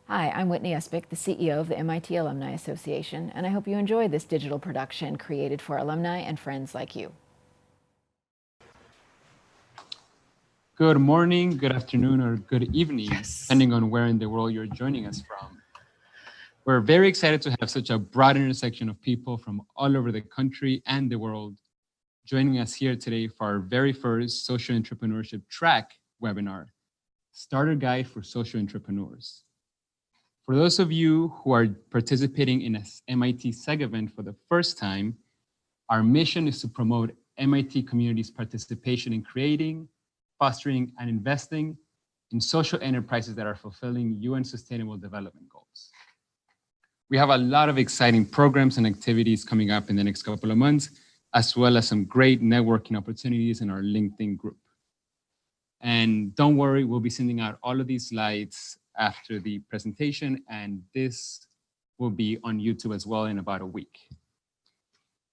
Hi, I'm Whitney Espich, the CEO of the MIT Alumni Association, and I hope you enjoy this digital production created for alumni and friends like you. Good morning, good afternoon, or good evening, depending on where in the world you're joining us from. We're very excited to have such a broad intersection of people from all over the country and the world joining us here today for our very first Social Entrepreneurship Track webinar, Starter Guide for Social Entrepreneurs. For those of you who are participating in an MIT SEAG event for the first time, our mission is to promote MIT community's participation in creating, fostering, and investing in social enterprises that are fulfilling UN Sustainable Development Goals. We have a lot of exciting programs and activities coming up in the next couple of months, as well as some great networking opportunities in our LinkedIn group. And don't worry, we'll be sending out all of these slides after the presentation, and this will be on YouTube as well in about a week.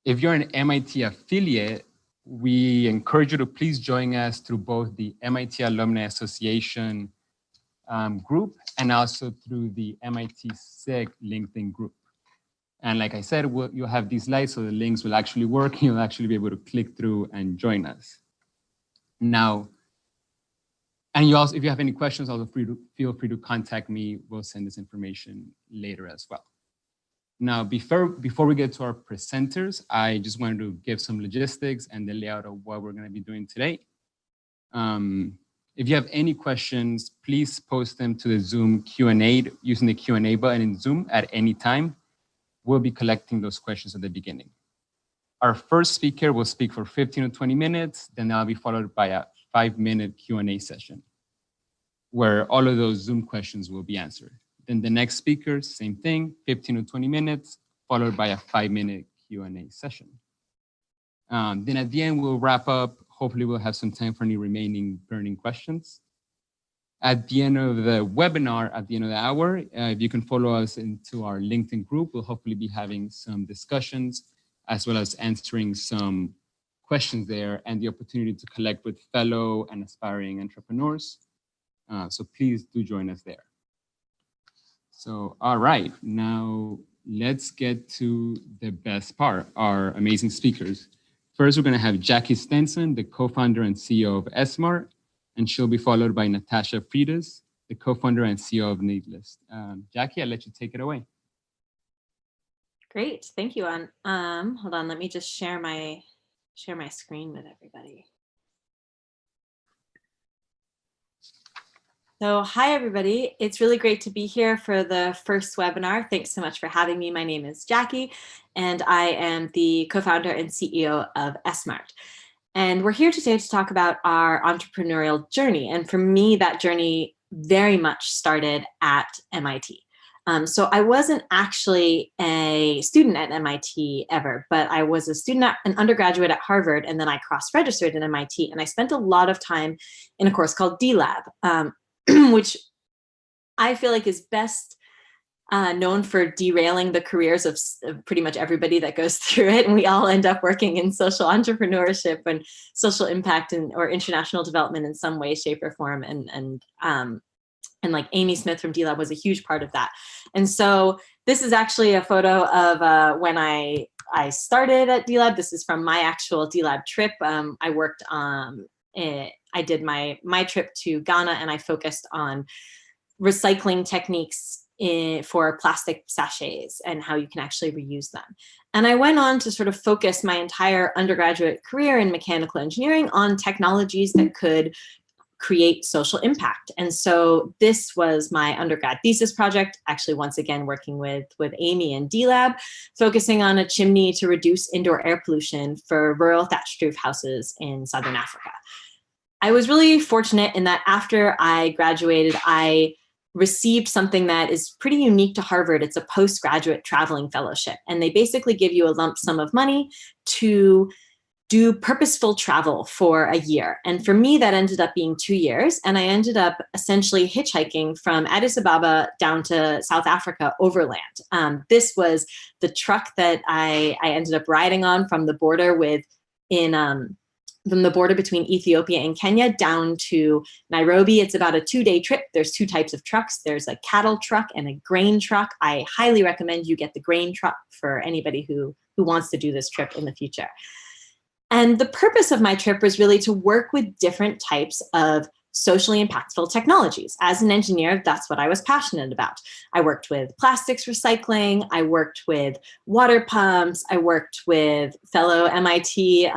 If you're an MIT affiliate, we encourage you to please join us through both the MIT Alumni Association group and also through the MIT SEAG LinkedIn group. And like I said, you'll have these slides, so the links will actually work. You'll actually be able to click through and join us. Now, and you also, if you have any questions, also feel free to contact me. We'll send this information later as well. Now, before we get to our presenters, I just wanted to give some logistics and the layout of what we're going to be doing today. If you have any questions, please post them to the Zoom Q&A using the Q&A button in Zoom at any time. We'll be collecting those questions at the beginning. Our first speaker will speak for 15 to 20 minutes, then that'll be followed by a 5-minute Q&A session, where all of those Zoom questions will be answered. Then the next speaker, same thing, 15 to 20 minutes, followed by a 5-minute Q&A session. Then at the end, we'll wrap up. Hopefully we'll have some time for any remaining burning questions. At the end of the webinar, at the end of the hour, if you can follow us into our LinkedIn group, we'll hopefully be having some discussions as well as answering some questions there and the opportunity to collect with fellow and aspiring entrepreneurs. So please do join us there. So, all right, now let's get to the best part, our amazing speakers. First, we're going to have Jackie Stenson, the co-founder and CEO of Essmart, and she'll be followed by Natasha Freidus, the co-founder and CEO of Needslist. Jackie, I'll let you take it away. Great, thank you, An. Hold on, let me just share my screen with everybody. So hi, everybody. It's really great to be here for the first webinar. Thanks so much for having me. My name is Jackie, and I am the co-founder and CEO of Essmart. And we're here today to talk about our entrepreneurial journey. And for me, that journey very much started at MIT. So I wasn't actually a student at MIT ever, but I was a student, an undergraduate at Harvard, and then I cross-registered at MIT. And I spent a lot of time in a course called D-Lab. Which I feel like is best known for derailing the careers of pretty much everybody that goes through it. And we all end up working in social entrepreneurship and social impact or international development in some way, shape, or form. And like Amy Smith from D-Lab was a huge part of that. And so this is actually a photo of when I started at D-Lab. This is from my actual D-Lab trip. I worked on I did my trip to Ghana, and I focused on recycling techniques for plastic sachets and how you can actually reuse them. And I went on to sort of focus my entire undergraduate career in mechanical engineering on technologies that could create social impact. And so this was my undergrad thesis project, actually once again working with Amy and D-Lab, focusing on a chimney to reduce indoor air pollution for rural thatched roof houses in Southern Africa. I was really fortunate in that after I graduated, I received something that is pretty unique to Harvard. It's a postgraduate traveling fellowship. And they basically give you a lump sum of money to do purposeful travel for a year. And for me, that ended up being 2 years. And I ended up essentially hitchhiking from Addis Ababa down to South Africa overland. This was the truck that I ended up riding on from the border from the border between Ethiopia and Kenya down to Nairobi. It's about a 2-day trip. There's 2 types of trucks. There's a cattle truck and a grain truck. I highly recommend you get the grain truck for anybody who wants to do this trip in the future. And the purpose of my trip was really to work with different types of socially impactful technologies. As an engineer, that's what I was passionate about. I worked with plastics recycling. I worked with water pumps. I worked with fellow MIT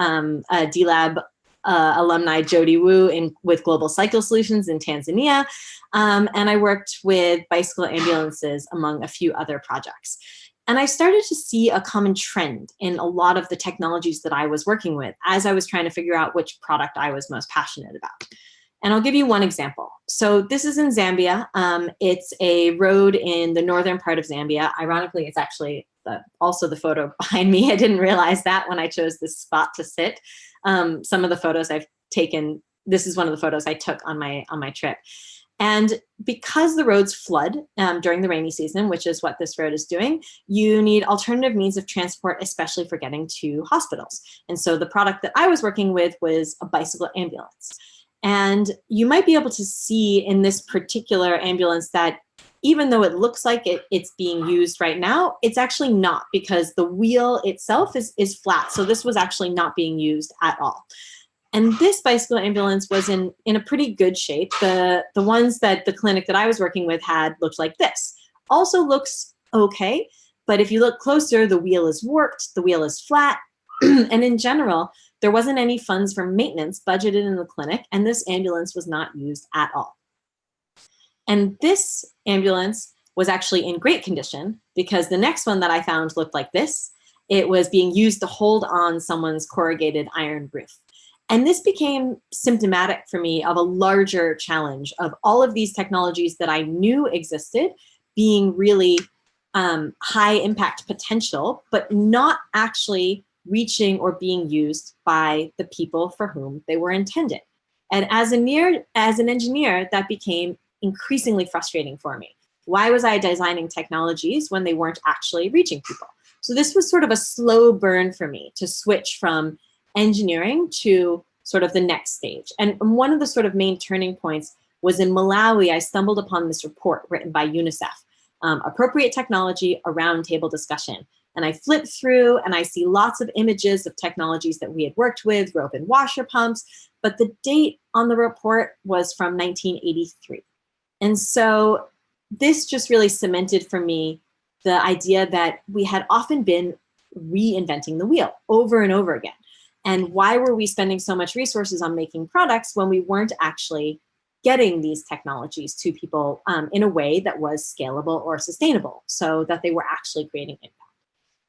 D-Lab alumni Jody Wu with Global Cycle Solutions in Tanzania. And I worked with bicycle ambulances, among a few other projects. And I started to see a common trend in a lot of the technologies that I was working with as I was trying to figure out which product I was most passionate about. And I'll give you one example. So this is in Zambia. It's a road in the northern part of Zambia. Ironically, it's actually also the photo behind me. I didn't realize that when I chose this spot to sit. Some of the photos I've taken, this is one of the photos I took on my trip. And because the roads flood during the rainy season, which is what this road is doing, you need alternative means of transport, especially for getting to hospitals. And so the product that I was working with was a bicycle ambulance. And you might be able to see in this particular ambulance that even though it looks like it's being used right now, it's actually not, because the wheel itself is flat. So this was actually not being used at all. And this bicycle ambulance was in a pretty good shape. The ones that the clinic that I was working with had looked like this. Also looks okay, but if you look closer, the wheel is warped, the wheel is flat, and in general, there wasn't any funds for maintenance budgeted in the clinic, and this ambulance was not used at all. And this ambulance was actually in great condition, because the next one that I found looked like this. It was being used to hold on someone's corrugated iron roof. And this became symptomatic for me of a larger challenge of all of these technologies that I knew existed being really high impact potential, but not actually reaching or being used by the people for whom they were intended. And as an engineer, that became increasingly frustrating for me. Why was I designing technologies when they weren't actually reaching people? So this was sort of a slow burn for me to switch from engineering to sort of the next stage. And one of the sort of main turning points was in Malawi. I stumbled upon this report written by UNICEF, Appropriate Technology, a Roundtable Discussion. And I flip through and I see lots of images of technologies that we had worked with, rope and washer pumps, but the date on the report was from 1983. And so this just really cemented for me the idea that we had often been reinventing the wheel over and over again. And why were we spending so much resources on making products when we weren't actually getting these technologies to people in a way that was scalable or sustainable, so that they were actually creating impact?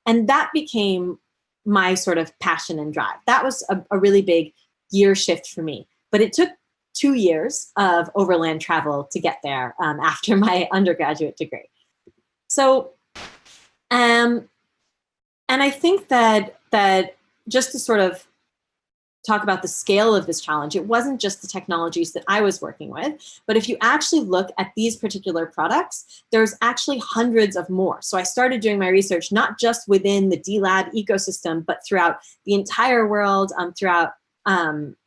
And that became my sort of passion and drive. That was a really big gear shift for me. But it took 2 years of overland travel to get there after my undergraduate degree. So, and I think that just to sort of talk about the scale of this challenge, it wasn't just the technologies that I was working with, but if you actually look at these particular products, there's actually hundreds of more. So I started doing my research, not just within the D-Lab ecosystem, but throughout the entire world,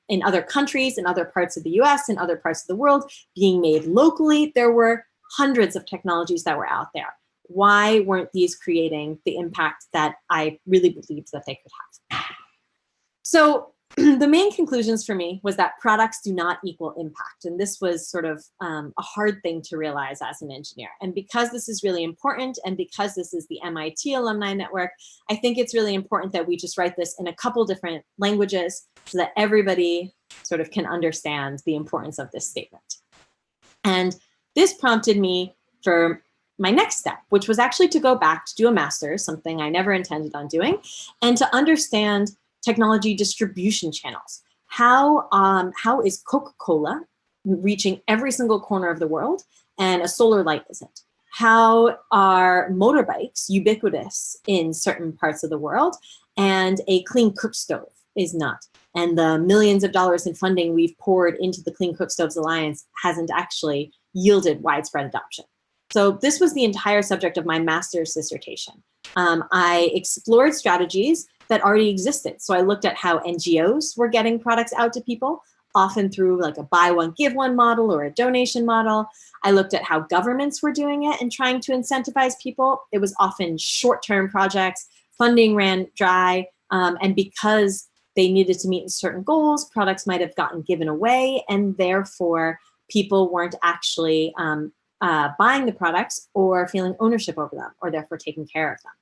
in other countries, in other parts of the US, in other parts of the world, being made locally. There were hundreds of technologies that were out there. Why weren't these creating the impact that I really believed that they could have? So the main conclusions for me was that products do not equal impact. And this was sort of a hard thing to realize as an engineer. And because this is really important, and because this is the MIT Alumni Network, I think it's really important that we just write this in a couple different languages so that everybody sort of can understand the importance of this statement. And this prompted me for my next step, which was actually to go back to do a master's, something I never intended on doing, and to understand technology distribution channels. How is Coca-Cola reaching every single corner of the world and a solar light isn't? How are motorbikes ubiquitous in certain parts of the world and a clean cook stove is not? And the millions of dollars in funding we've poured into the Clean Cook Stoves Alliance hasn't actually yielded widespread adoption. So this was the entire subject of my master's dissertation. I explored strategies that already existed. So I looked at how NGOs were getting products out to people, often through like a buy one, give one model or a donation model. I looked at how governments were doing it and trying to incentivize people. It was often short-term projects, funding ran dry, and because they needed to meet certain goals, products might have gotten given away, and therefore people weren't actually buying the products or feeling ownership over them, or therefore taking care of them.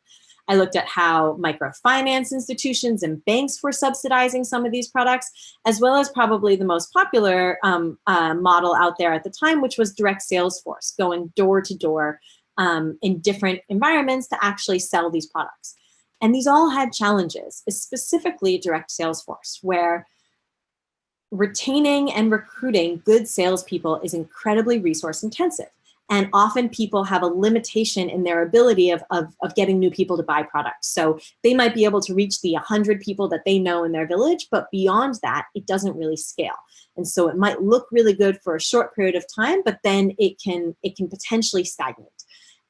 I looked at how microfinance institutions and banks were subsidizing some of these products, as well as probably the most popular model out there at the time, which was direct sales force, going door to door in different environments to actually sell these products. And these all had challenges, specifically direct sales force, where retaining and recruiting good salespeople is incredibly resource intensive. And often people have a limitation in their ability of getting new people to buy products. So they might be able to reach the 100 people that they know in their village, but beyond that, it doesn't really scale. And so it might look really good for a short period of time, but then it can potentially stagnate.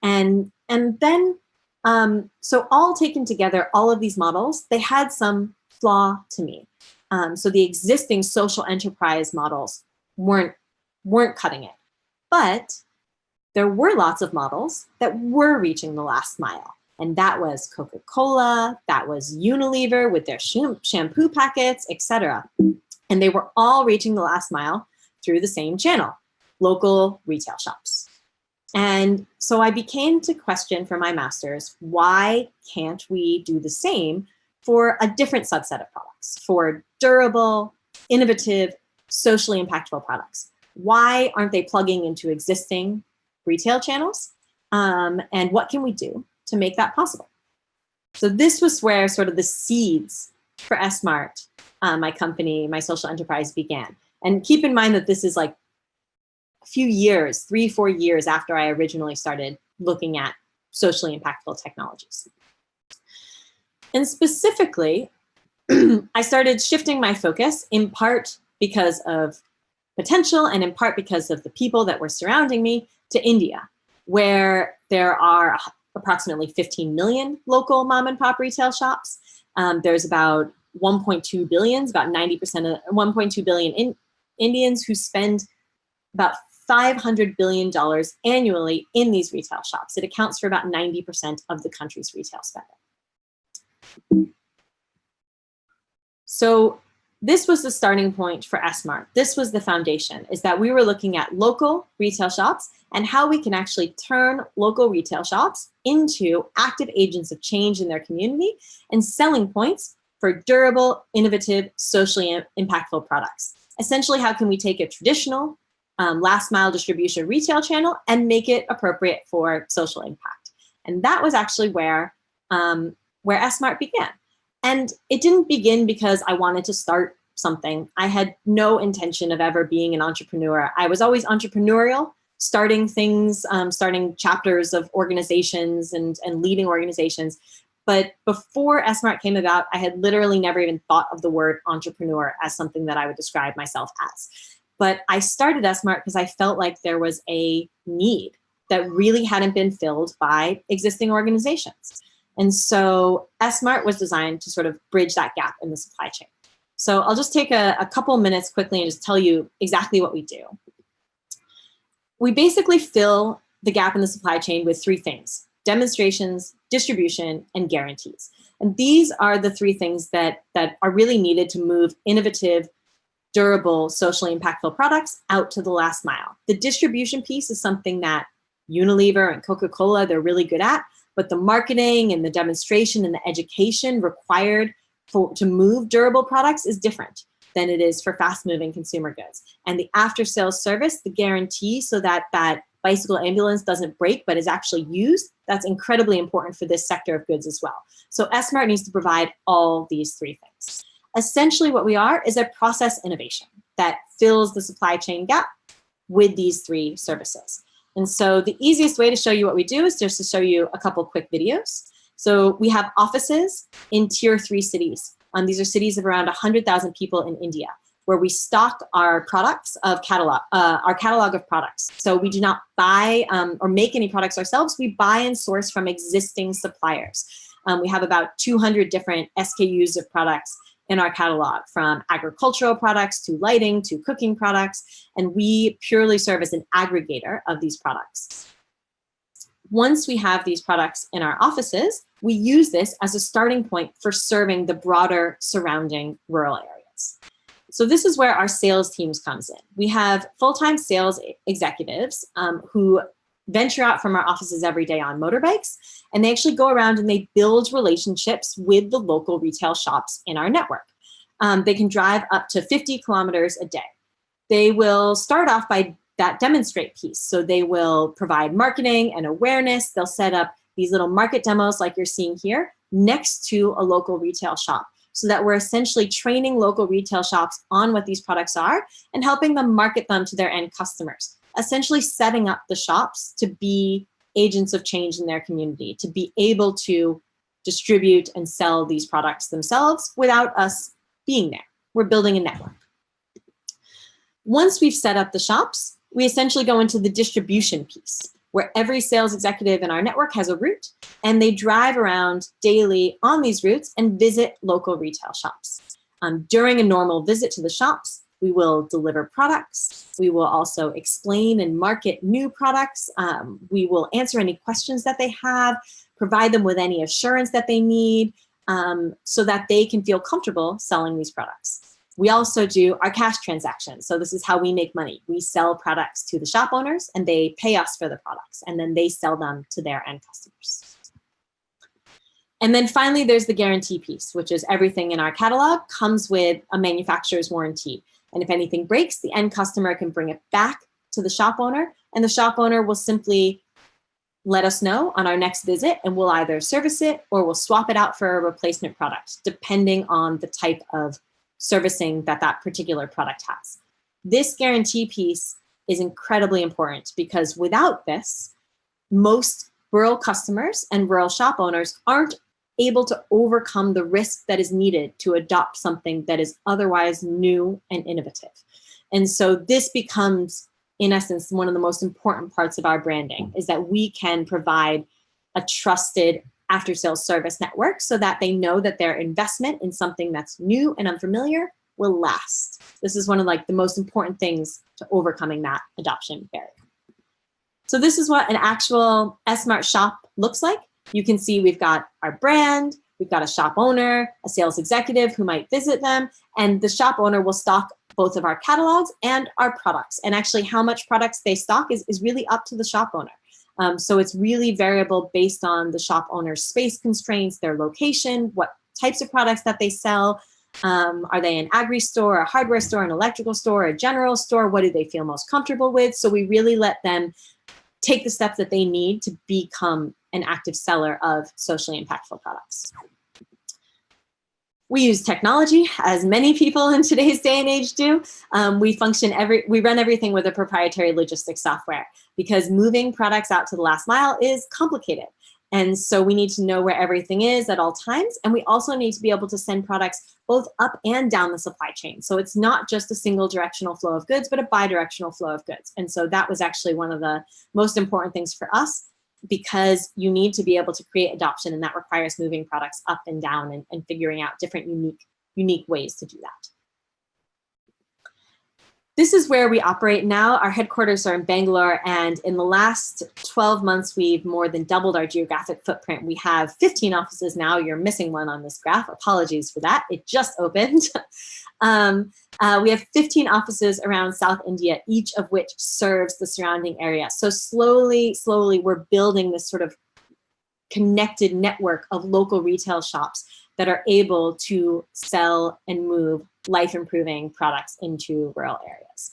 And then, so all taken together, all of these models, they had some flaw to me. So the existing social enterprise models weren't cutting it, but there were lots of models that were reaching the last mile. And that was Coca-Cola, that was Unilever with their shampoo packets, etc. And they were all reaching the last mile through the same channel, local retail shops. And so I began to question for my master's, why can't we do the same for a different subset of products, for durable, innovative, socially impactful products? Why aren't they plugging into existing retail channels? And what can we do to make that possible? So this was where sort of the seeds for Essmart, my company, my social enterprise, began. And keep in mind that this is like a few years, 3-4 years after I originally started looking at socially impactful technologies. And specifically, I started shifting my focus in part because of potential and in part because of the people that were surrounding me to India, where there are approximately 15 million local mom and pop retail shops. There's about 1.2 billion, about 90% of 1.2 billion Indians who spend about $500 billion annually in these retail shops. It accounts for about 90% of the country's retail spending. So this was the starting point for Essmart. This was the foundation, is that we were looking at local retail shops and how we can actually turn local retail shops into active agents of change in their community and selling points for durable, innovative, socially impactful products. Essentially, how can we take a traditional last mile distribution retail channel and make it appropriate for social impact? And that was actually where Essmart began. And it didn't begin because I wanted to start something. I had no intention of ever being an entrepreneur. I was always entrepreneurial, starting things, starting chapters of organizations and leading organizations. But before Essmart came about, I had literally never even thought of the word entrepreneur as something that I would describe myself as. But I started Essmart because I felt like there was a need that really hadn't been filled by existing organizations. And so Essmart was designed to sort of bridge that gap in the supply chain. So I'll just take a couple minutes quickly and just tell you exactly what we do. We basically fill the gap in the supply chain with 3 things: demonstrations, distribution, and guarantees. And these are the 3 things that are really needed to move innovative, durable, socially impactful products out to the last mile. The distribution piece is something that Unilever and Coca-Cola, they're really good at, but the marketing and the demonstration and the education required to move durable products is different than it is for fast-moving consumer goods. And the after-sales service, the guarantee so that that bicycle ambulance doesn't break but is actually used, that's incredibly important for this sector of goods as well. So Essmart needs to provide all these 3 things. Essentially what we are is a process innovation that fills the supply chain gap with these 3 services. And so the easiest way to show you what we do is just to show you a couple quick videos. So we have offices in tier 3 cities. These are cities of around 100,000 people in India, where we stock our products of catalog, our catalog of products. So we do not buy or make any products ourselves. We buy and source from existing suppliers. We have about 200 different SKUs of products in our catalog, from agricultural products to lighting to cooking products, and we purely serve as an aggregator of these products. Once we have these products in our offices, we use this as a starting point for serving the broader surrounding rural areas. So this is where our sales teams comes in. We have full-time sales executives who venture out from our offices every day on motorbikes, and they actually go around and they build relationships with the local retail shops in our network. They can drive up to 50 kilometers a day. They will start off by that demonstrate piece. So they will provide marketing and awareness. They'll set up these little market demos like you're seeing here next to a local retail shop, so that we're essentially training local retail shops on what these products are and helping them market them to their end customers, essentially setting up the shops to be agents of change in their community, to be able to distribute and sell these products themselves without us being there. We're building a network. Once we've set up the shops, we essentially go into the distribution piece, where every sales executive in our network has a route, and they drive around daily on these routes and visit local retail shops. During a normal visit to the shops, we will deliver products. We will also explain and market new products. We will answer any questions that they have, provide them with any assurance that they need, so that they can feel comfortable selling these products. We also do our cash transactions. So this is how we make money. We sell products to the shop owners and they pay us for the products, and then they sell them to their end customers. And then finally, there's the guarantee piece, which is everything in our catalog comes with a manufacturer's warranty. And if anything breaks, the end customer can bring it back to the shop owner, and the shop owner will simply let us know on our next visit, and we'll either service it or we'll swap it out for a replacement product, depending on the type of servicing that that particular product has. This guarantee piece is incredibly important, because without this, most rural customers and rural shop owners aren't able to overcome the risk that is needed to adopt something that is otherwise new and innovative. And so this becomes, in essence, one of the most important parts of our branding, is that we can provide a trusted after-sales service network so that they know that their investment in something that's new and unfamiliar will last. This is one of the most important things to overcoming that adoption barrier. So this is what an actual Essmart shop looks like. You can see we've got our brand, we've got a shop owner, a sales executive who might visit them, and the shop owner will stock both of our catalogs and our products. And actually how much products they stock is really up to the shop owner. So it's really variable based on the shop owner's space constraints, their location, what types of products that they sell. Are they an agri store, a hardware store, an electrical store, a general store? What do they feel most comfortable with? So we really let them take the steps that they need to become an active seller of socially impactful products. We use technology, as many people in today's day and age do. We run everything with a proprietary logistics software, because moving products out to the last mile is complicated. And so we need to know where everything is at all times. And we also need to be able to send products both up and down the supply chain. So it's not just a single directional flow of goods, but a bi-directional flow of goods. And so that was actually one of the most important things for us, because you need to be able to create adoption, and that requires moving products up and down and figuring out different unique ways to do that. This is where we operate now. Our headquarters are in Bangalore, and in the last 12 months, we've more than doubled our geographic footprint. We have 15 offices now. You're missing one on this graph. Apologies for that. It just opened. We have 15 offices around South India, each of which serves the surrounding area. So slowly, we're building this sort of connected network of local retail shops that are able to sell and move life-improving products into rural areas.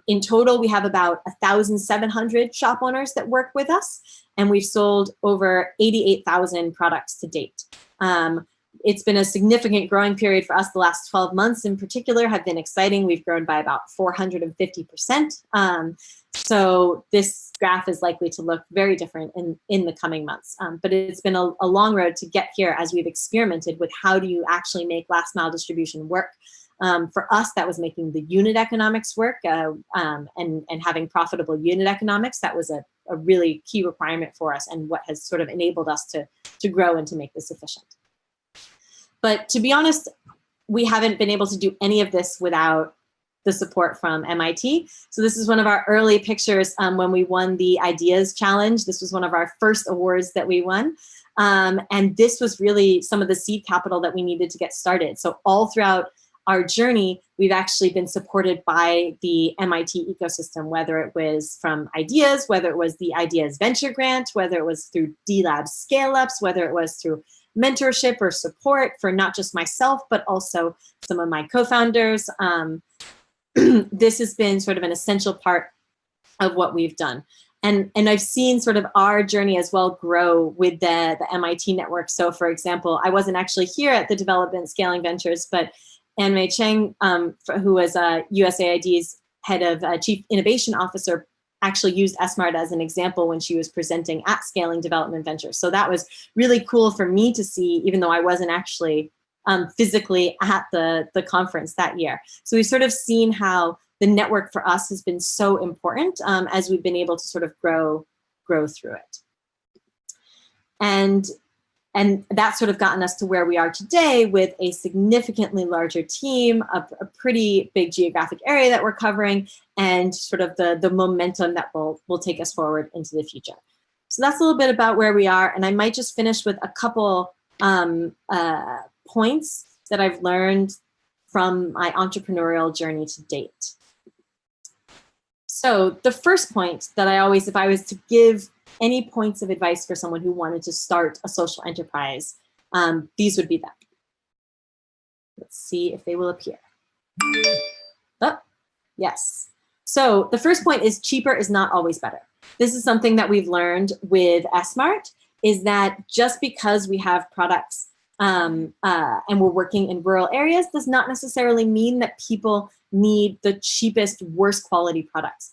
In total, we have about 1,700 shop owners that work with us, and we've sold over 88,000 products to date. It's been a significant growing period for us. The last 12 months in particular have been exciting. We've grown by about 450%. So this graph is likely to look very different in the coming months. But it's been a long road to get here, as we've experimented with how do you actually make last mile distribution work For us, that was making the unit economics work and having profitable unit economics. That was a really key requirement for us and what has sort of enabled us to grow and to make this efficient. But to be honest, we haven't been able to do any of this without the support from MIT. So this is one of our early pictures when we won the Ideas Challenge. This was one of our first awards that we won. And this was really some of the seed capital that we needed to get started. So all throughout our journey, we've actually been supported by the MIT ecosystem, whether it was from Ideas, whether it was the Ideas Venture Grant, whether it was through D-Lab scale-ups, whether it was through mentorship or support for not just myself, but also some of my co-founders. This has been sort of an essential part of what we've done. And I've seen sort of our journey as well grow with the MIT network. So for example, I wasn't actually here at the Development Scaling Ventures, but Anne-Mei Cheng, who was USAID's head of Chief Innovation Officer, actually used Essmart as an example when she was presenting at Scaling Development Ventures. So that was really cool for me to see, even though I wasn't actually physically at the conference that year. So we've sort of seen how the network for us has been so important as we've been able to sort of grow through it. And that's sort of gotten us to where we are today with a significantly larger team, a pretty big geographic area that we're covering, and sort of the momentum that will take us forward into the future. So that's a little bit about where we are. And I might just finish with a couple points that I've learned from my entrepreneurial journey to date. So the first point that if I was to give any points of advice for someone who wanted to start a social enterprise, these would be them. Let's see if they will appear. Oh, yes. So the first point is cheaper is not always better. This is something that we've learned with Essmart, is that just because we have products and we're working in rural areas does not necessarily mean that people need the cheapest, worst quality products.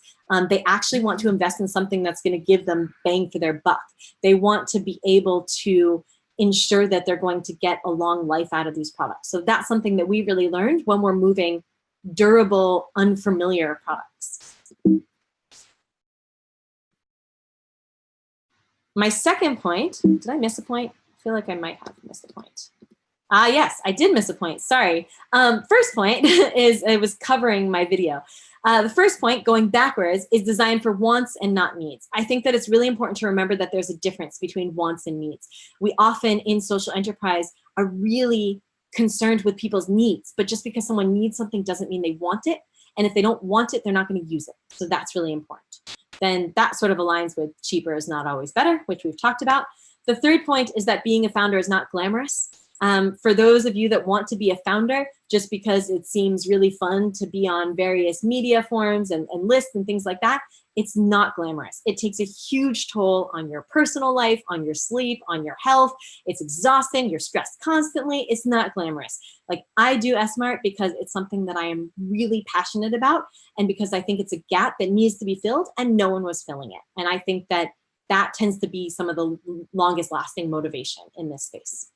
They actually want to invest in something that's going to give them bang for their buck. They want to be able to ensure that they're going to get a long life out of these products. So that's something that we really learned when we're moving durable, unfamiliar products. My second point, did I miss a point? I feel like I might have missed a point. Yes, I did miss a point, sorry. First point is, it was covering my video. The first point, going backwards, is designed for wants and not needs. I think that it's really important to remember that there's a difference between wants and needs. We often, in social enterprise, are really concerned with people's needs, but just because someone needs something doesn't mean they want it. And if they don't want it, they're not going to use it. So that's really important. Then that sort of aligns with cheaper is not always better, which we've talked about. The third point is that being a founder is not glamorous. For those of you that want to be a founder, just because it seems really fun to be on various media forums and lists and things like that, it's not glamorous. It takes a huge toll on your personal life, on your sleep, on your health. It's exhausting. You're stressed constantly. It's not glamorous. Like, I do Essmart because it's something that I am really passionate about, and because I think it's a gap that needs to be filled and no one was filling it. And I think that that tends to be some of the longest lasting motivation in this space.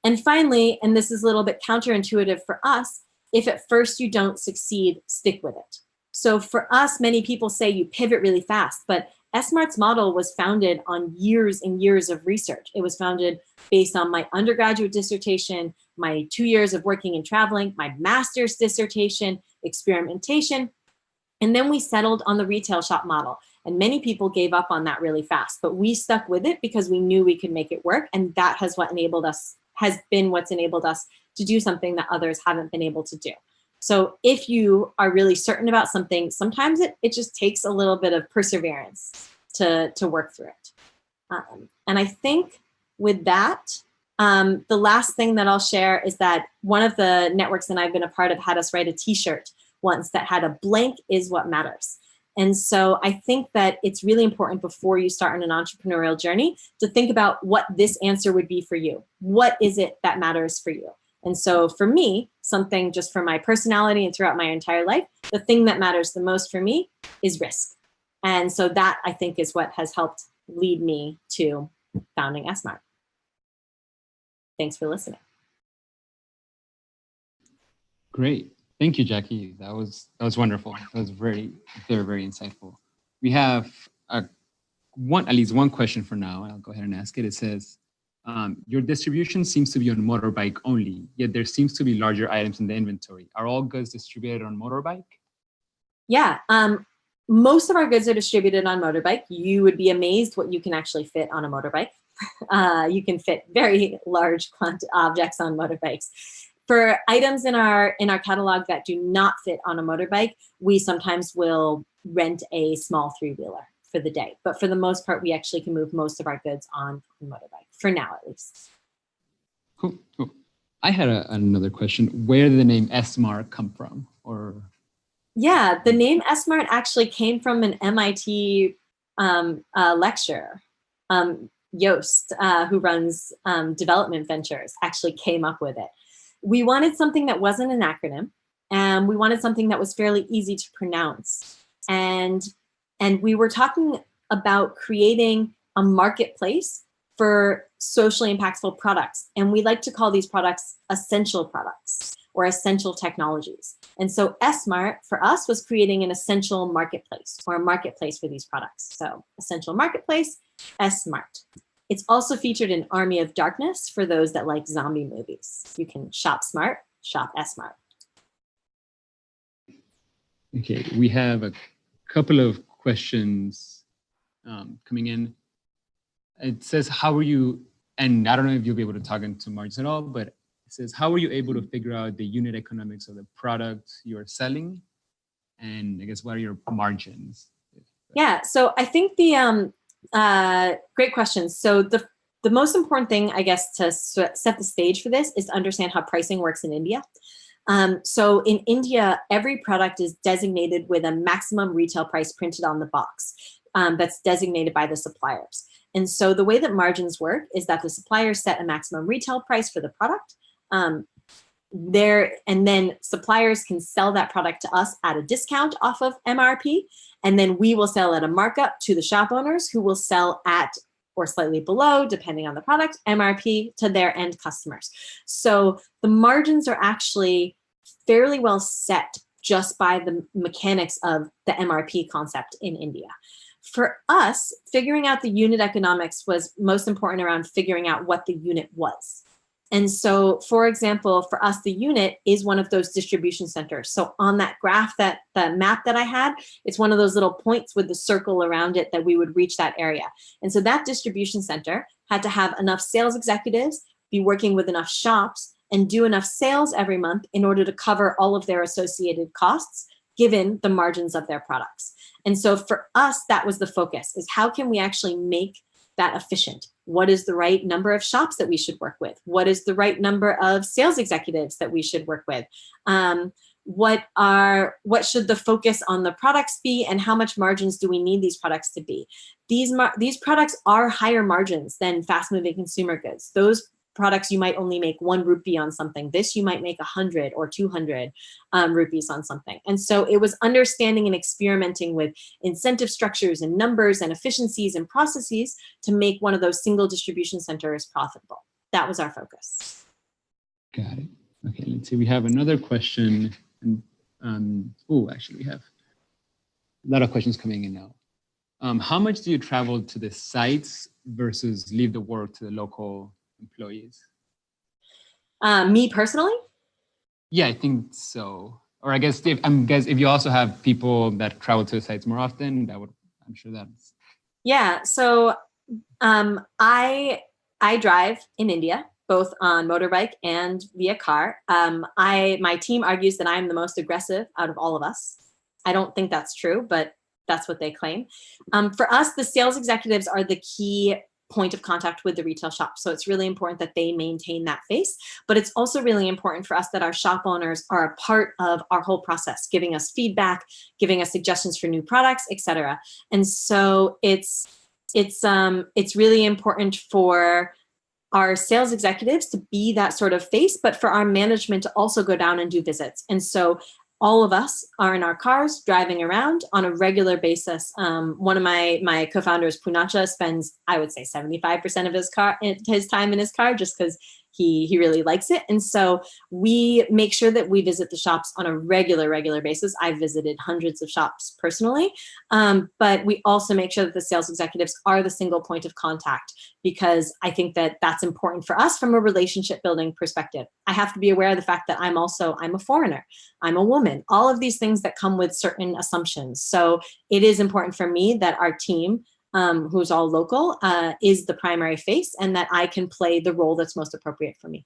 And finally, and this is a little bit counterintuitive for us, if at first you don't succeed, stick with it. So for us, many people say you pivot really fast, but Essmart's model was founded on years and years of research. It was founded based on my undergraduate dissertation, my 2 years of working and traveling, my master's dissertation, experimentation, and then we settled on the retail shop model. And many people gave up on that really fast, but we stuck with it because we knew we could make it work. And that has been what's enabled us to do something that others haven't been able to do. So if you are really certain about something, sometimes it just takes a little bit of perseverance to work through it. And I think with that, the last thing that I'll share is that one of the networks that I've been a part of had us write a t-shirt once that had a blank is what matters. And so I think that it's really important before you start on an entrepreneurial journey to think about what this answer would be for you. What is it that matters for you? And so for me, something just for my personality and throughout my entire life, the thing that matters the most for me is risk. And so that, I think, is what has helped lead me to founding Essmart. Thanks for listening. Great. Thank you, Jackie. That was wonderful. That was very, very, very insightful. We have at least one question for now, and I'll go ahead and ask it. It says, your distribution seems to be on motorbike only, yet there seems to be larger items in the inventory. Are all goods distributed on motorbike? Yeah, most of our goods are distributed on motorbike. You would be amazed what you can actually fit on a motorbike. You can fit very large objects on motorbikes. For items in our catalog that do not fit on a motorbike, we sometimes will rent a small three-wheeler for the day. But for the most part, we actually can move most of our goods on a motorbike, for now at least. Cool. I had another question. Where did the name Essmart come from? Yeah, the name Essmart actually came from an MIT lecturer. Yost, who runs development ventures, actually came up with it. We wanted something that wasn't an acronym, and we wanted something that was fairly easy to pronounce. And we were talking about creating a marketplace for socially impactful products. And we like to call these products essential products or essential technologies. And so Essmart for us was creating an essential marketplace or a marketplace for these products. So essential marketplace, Essmart. It's also featured in Army of Darkness for those that like zombie movies. You can shop smart, shop Essmart. Okay, we have a couple of questions coming in. It says, how are you, and I don't know if you'll be able to talk into margins at all, but it says, how are you able to figure out the unit economics of the product you're selling? And I guess, what are your margins? Yeah, so I think the, great question. So the most important thing, I guess, to set the stage for this is to understand how pricing works in India. So in India, every product is designated with a maximum retail price printed on the box that's designated by the suppliers. And so the way that margins work is that the suppliers set a maximum retail price for the product. And then suppliers can sell that product to us at a discount off of MRP. And then we will sell at a markup to the shop owners, who will sell at or slightly below, depending on the product, MRP to their end customers. So the margins are actually fairly well set just by the mechanics of the MRP concept in India. For us, figuring out the unit economics was most important around figuring out what the unit was. And so, for example, for us, the unit is one of those distribution centers. So on that graph, that map that I had, it's one of those little points with the circle around it that we would reach that area. And so that distribution center had to have enough sales executives, be working with enough shops, and do enough sales every month in order to cover all of their associated costs, given the margins of their products. And so for us, that was the focus, is how can we actually make that efficient? What is the right number of shops that we should work with? What is the right number of sales executives that we should work with? What should the focus on the products be, and how much margins do we need these products to be? These products are higher margins than fast-moving consumer goods. Those products, you might only make 1 rupee on something. This, you might make 100 or 200 rupees on something. And so it was understanding and experimenting with incentive structures and numbers and efficiencies and processes to make one of those single distribution centers profitable. That was our focus. Got it. Okay, let's see. We have another question. Actually, we have a lot of questions coming in now. How much do you travel to the sites versus leave the work to the local employees? Me personally? Yeah, I think so. Or I guess if you also have people that travel to the sites more often, I'm sure that's. Yeah, so I drive in India, both on motorbike and via car. My team argues that I'm the most aggressive out of all of us. I don't think that's true, but that's what they claim. For us, the sales executives are the key point of contact with the retail shop. So it's really important that they maintain that face, but it's also really important for us that our shop owners are a part of our whole process, giving us feedback, giving us suggestions for new products, etc. And so it's really important for our sales executives to be that sort of face, but for our management to also go down and do visits. And so all of us are in our cars driving around on a regular basis. One of my co-founders, Punacha, spends, I would say, 75% of his time in his car, just because he really likes it. And so we make sure that we visit the shops on a regular basis. I've visited hundreds of shops personally, but we also make sure that the sales executives are the single point of contact, because I think that that's important for us from a relationship building perspective. I have to be aware of the fact that I'm a foreigner, I'm a woman, all of these things that come with certain assumptions. So it is important for me that our team, who's all local, is the primary face, and that I can play the role that's most appropriate for me.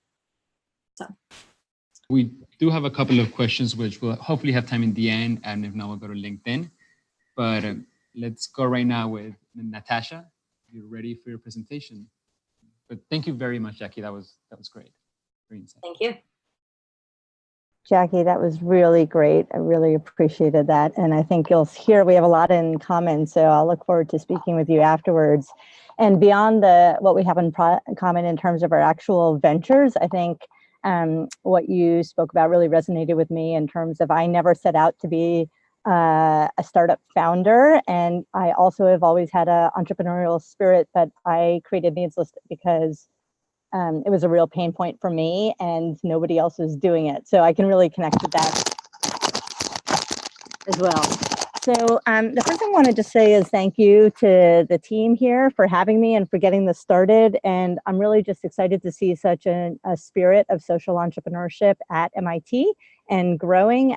So we do have a couple of questions, which we'll hopefully have time in the end, and if not, we'll go to LinkedIn. But let's go right now with Natasha. You're ready for your presentation. But thank you very much, Jackie. That was great. Very insightful. Thank you. Jackie, that was really great. I really appreciated that. And I think you'll hear we have a lot in common. So I'll look forward to speaking with you afterwards. And beyond what we have in common in terms of our actual ventures, I think what you spoke about really resonated with me in terms of I never set out to be a startup founder. And I also have always had an entrepreneurial spirit, but I created Needslist because it was a real pain point for me and nobody else was doing it. So I can really connect with that as well. So the first thing I wanted to say is thank you to the team here for having me and for getting this started. And I'm really just excited to see such a spirit of social entrepreneurship at MIT and growing.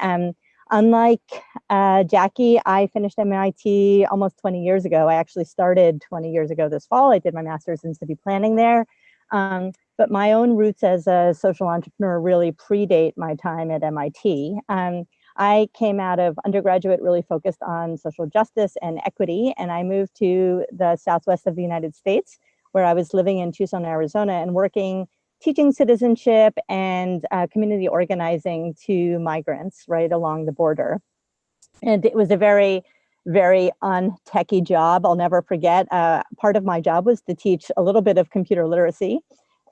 Unlike Jackie, I finished MIT almost 20 years ago. I actually started 20 years ago this fall. I did my master's in city planning there. But my own roots as a social entrepreneur really predate my time at MIT. I came out of undergraduate really focused on social justice and equity, and I moved to the southwest of the United States, where I was living in Tucson, Arizona, and working, teaching citizenship and community organizing to migrants right along the border. And it was a very untechy job. I'll never forget. Part of my job was to teach a little bit of computer literacy.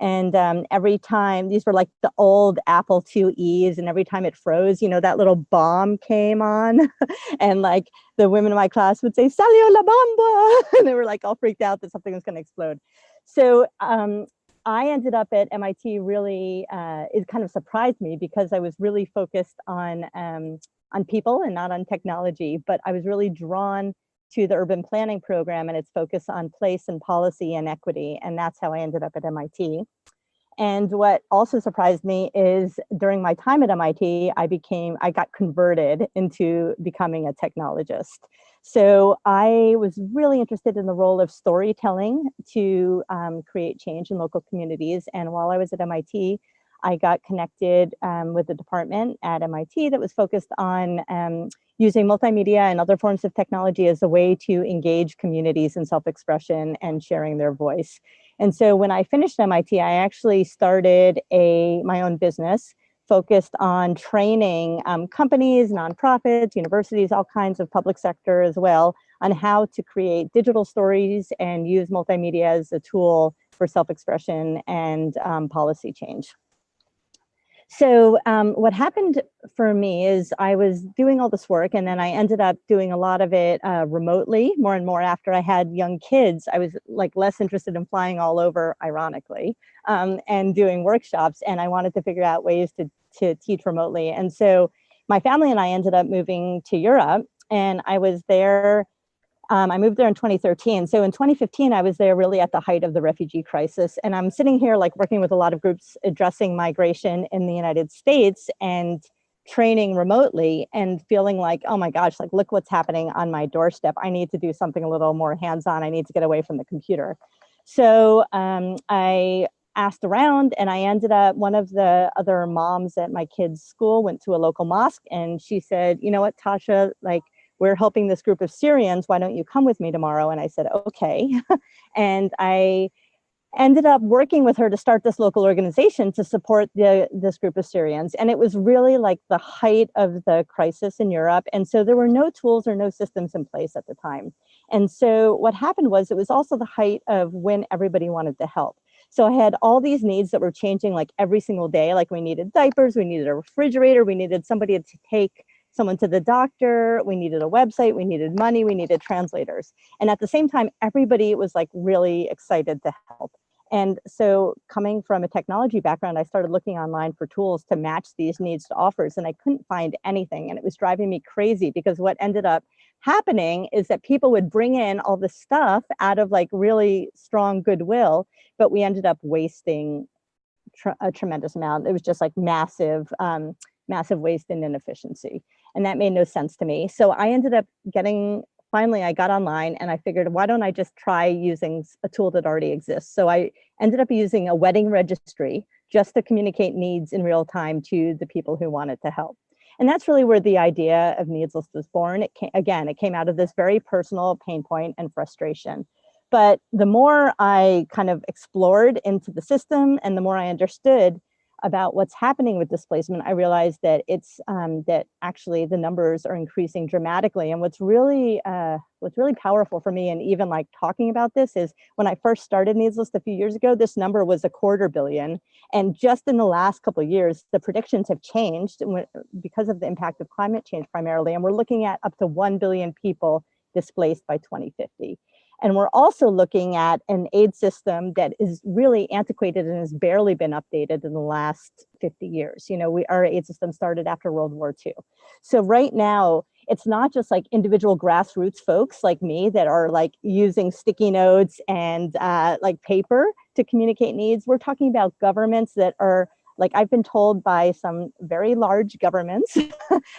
And every time, these were like the old Apple IIe's, and every time it froze, you know, that little bomb came on. And like the women in my class would say, "Salió la bomba." And they were like all freaked out that something was going to explode. So I ended up at MIT really, it kind of surprised me because I was really focused on people and not on technology, but I was really drawn to the urban planning program and its focus on place and policy and equity. And that's how I ended up at MIT. And what also surprised me is during my time at MIT, I got converted into becoming a technologist. So I was really interested in the role of storytelling to create change in local communities. And while I was at MIT, I got connected with a department at MIT that was focused on using multimedia and other forms of technology as a way to engage communities in self-expression and sharing their voice. And so when I finished MIT, I actually started my own business focused on training companies, nonprofits, universities, all kinds of public sector as well, on how to create digital stories and use multimedia as a tool for self-expression and policy change. So what happened for me is I was doing all this work, and then I ended up doing a lot of it remotely, more and more after I had young kids. I was like less interested in flying all over, ironically, and doing workshops, and I wanted to figure out ways to teach remotely. And so my family and I ended up moving to Europe, and I was there. I moved there in 2013. So in 2015, I was there really at the height of the refugee crisis. And I'm sitting here like working with a lot of groups addressing migration in the United States and training remotely and feeling like, oh my gosh, like look what's happening on my doorstep. I need to do something a little more hands-on. I need to get away from the computer. So I asked around, and I ended up, one of the other moms at my kids' school went to a local mosque, and she said, you know what, Tasha, like, we're helping this group of Syrians. Why don't you come with me tomorrow? And I said, okay. And I ended up working with her to start this local organization to support this group of Syrians. And it was really like the height of the crisis in Europe. And so there were no tools or no systems in place at the time. And so what happened was it was also the height of when everybody wanted to help. So I had all these needs that were changing like every single day. Like we needed diapers, we needed a refrigerator, we needed somebody to take someone to the doctor, we needed a website, we needed money, we needed translators. And at the same time, everybody was like really excited to help. And so coming from a technology background, I started looking online for tools to match these needs to offers, and I couldn't find anything. And it was driving me crazy, because what ended up happening is that people would bring in all this stuff out of like really strong goodwill, but we ended up wasting a tremendous amount. It was just like massive waste and inefficiency. And that made no sense to me. So I ended up finally I got online and I figured, why don't I just try using a tool that already exists? So I ended up using a wedding registry just to communicate needs in real time to the people who wanted to help. And that's really where the idea of Needslist was born. It came out of this very personal pain point and frustration. But the more I kind of explored into the system and the more I understood about what's happening with displacement, I realized that that actually the numbers are increasing dramatically. And what's really powerful for me, and even like talking about this, is when I first started Needslist a few years ago, this number was 250 million. And just in the last couple of years, the predictions have changed because of the impact of climate change primarily. And we're looking at up to 1 billion people displaced by 2050. And we're also looking at an aid system that is really antiquated and has barely been updated in the last 50 years. You know, our aid system started after World War II. So right now, it's not just like individual grassroots folks like me that are like using sticky notes and like paper to communicate needs. We're talking about governments that are, like, I've been told by some very large governments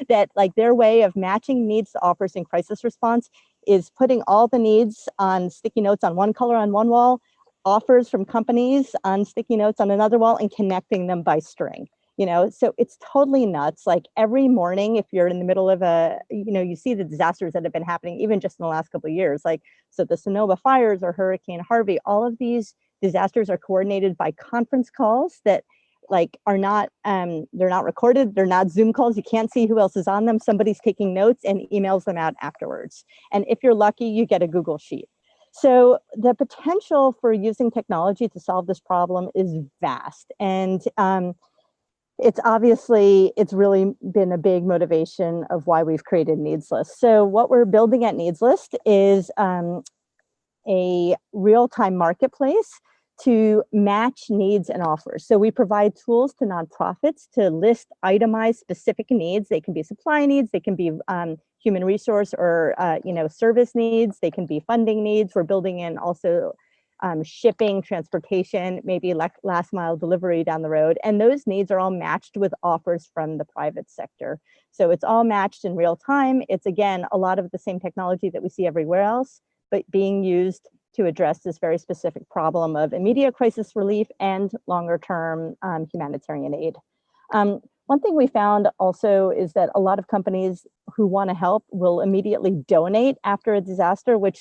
that like their way of matching needs to offers in crisis response is putting all the needs on sticky notes on one color on one wall, offers from companies on sticky notes on another wall, and connecting them by string. You know, so it's totally nuts. Like every morning, if you're in the middle of you see the disasters that have been happening even just in the last couple of years, like, so the Sonoma fires or Hurricane Harvey, all of these disasters are coordinated by conference calls that like are not, they're not recorded, they're not Zoom calls, you can't see who else is on them, somebody's taking notes and emails them out afterwards. And if you're lucky, you get a Google Sheet. So the potential for using technology to solve this problem is vast. And it's really been a big motivation of why we've created Needslist. So what we're building at Needslist is a real-time marketplace to match needs and offers. So we provide tools to nonprofits to list itemized specific needs. They can be supply needs, they can be human resource or service needs, they can be funding needs. We're building in also shipping, transportation, maybe last mile delivery down the road. And those needs are all matched with offers from the private sector. So it's all matched in real time. It's, again, a lot of the same technology that we see everywhere else, but being used to address this very specific problem of immediate crisis relief and longer term humanitarian aid. One thing we found also is that a lot of companies who want to help will immediately donate after a disaster, which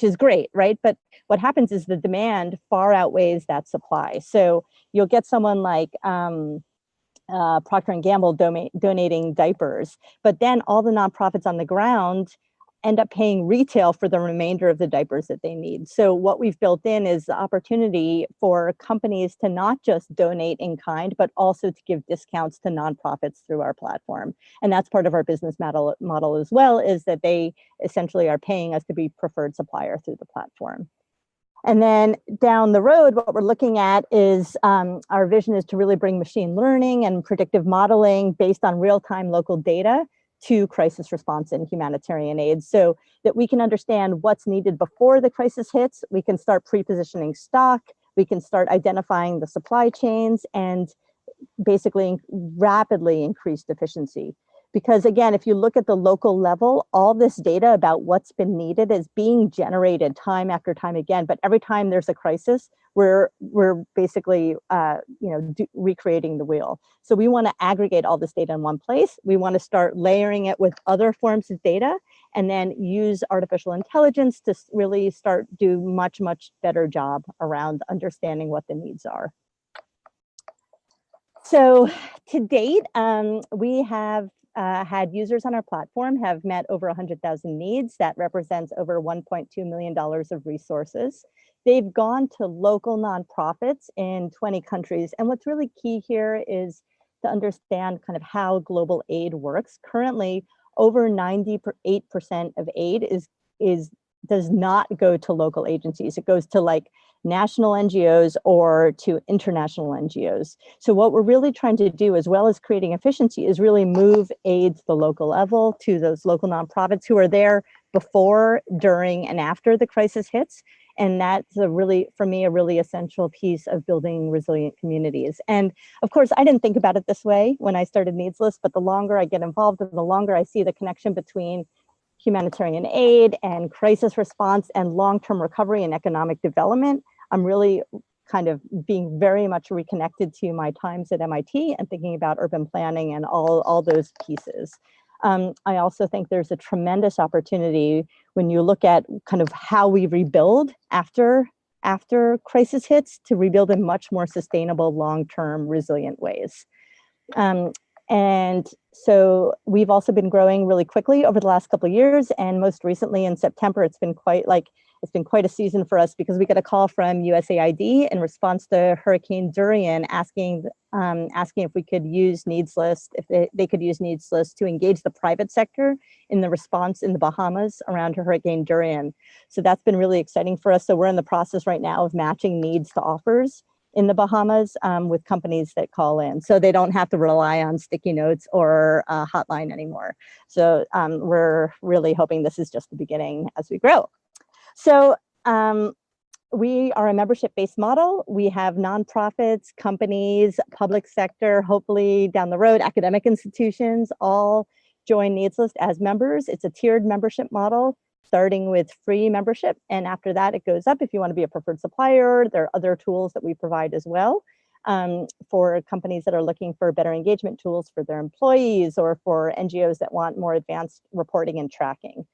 is great, right? But what happens is the demand far outweighs that supply. So you'll get someone like Procter & Gamble donating diapers, but then all the nonprofits on the ground end up paying retail for the remainder of the diapers that they need. So what we've built in is the opportunity for companies to not just donate in kind, but also to give discounts to nonprofits through our platform. And that's part of our business model as well, is that they essentially are paying us to be preferred supplier through the platform. And then down the road, what we're looking at is our vision is to really bring machine learning and predictive modeling based on real-time local data to crisis response and humanitarian aid, so that we can understand what's needed before the crisis hits. We can start pre-positioning stock, we can start identifying the supply chains, and basically rapidly increase efficiency. Because again, if you look at the local level, all this data about what's been needed is being generated time after time again. But every time there's a crisis, we're basically recreating the wheel. So we want to aggregate all this data in one place. We want to start layering it with other forms of data, and then use artificial intelligence to really start do much better job around understanding what the needs are. So to date, we have had users on our platform have met over 100,000 needs. That represents over $1.2 million of resources. They've gone to local nonprofits in 20 countries. And what's really key here is to understand kind of how global aid works. Currently, over 98% of aid does not go to local agencies. It goes to like national NGOs or to international NGOs. So what we're really trying to do, as well as creating efficiency, is really move aid to the local level, to those local nonprofits who are there before, during, and after the crisis hits. And that's for me, a really essential piece of building resilient communities. And of course, I didn't think about it this way when I started Needslist, but the longer I get involved and the longer I see the connection between humanitarian aid and crisis response and long-term recovery and economic development, I'm really kind of being very much reconnected to my times at MIT and thinking about urban planning and all those pieces. I also think there's a tremendous opportunity when you look at kind of how we rebuild after crisis hits, to rebuild in much more sustainable, long-term, resilient ways. And so we've also been growing really quickly over the last couple of years. And most recently in September, it's been quite a season for us, because we got a call from USAID in response to Hurricane Dorian, asking if we could use Needslist, if they could use Needslist to engage the private sector in the response in the Bahamas around Hurricane Dorian. So that's been really exciting for us. So we're in the process right now of matching needs to offers in the Bahamas with companies that call in, so they don't have to rely on sticky notes or a hotline anymore. So we're really hoping this is just the beginning as we grow. So we are a membership-based model. We have nonprofits, companies, public sector, hopefully down the road, academic institutions, all join Needslist as members. It's a tiered membership model, starting with free membership. And after that, it goes up if you want to be a preferred supplier. There are other tools that we provide as well for companies that are looking for better engagement tools for their employees, or for NGOs that want more advanced reporting and tracking.